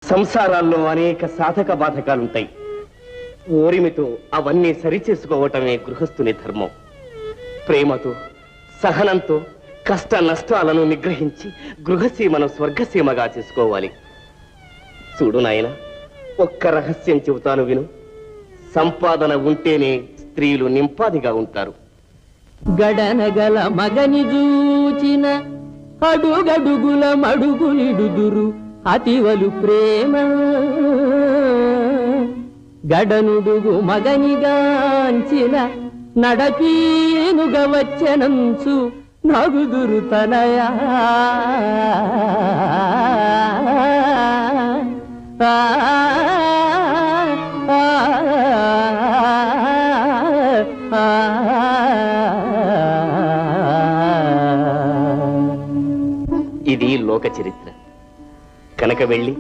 సంసారాల్లో అనేక సాధక బాధకాలుంటాయి. ఓరిమితో అవన్నీ సరిచేసుకోవటమే గృహస్థుని ధర్మం. ప్రేమతో, సహనంతో కష్ట నష్టాలను నిగ్రహించి గృహసీమను స్వర్గసీమగా చేసుకోవాలి. చూడు నాయన, ఒక్క రహస్యం చెబుతాను విను. సంపాదన ఉంటేనే స్త్రీలు నింపాదిగా ఉంటారు. గడనగల మగని జూచిన అడుగడుగుల మడుగులిడుదురు అతివలు ప్రేమ. గడనుడుగు మగనిగాంచిన నడపీనుగ వచ్చనంచు నగుదురు తనయా. ఇది లోక చరిత్ర కనుక వెళ్ళి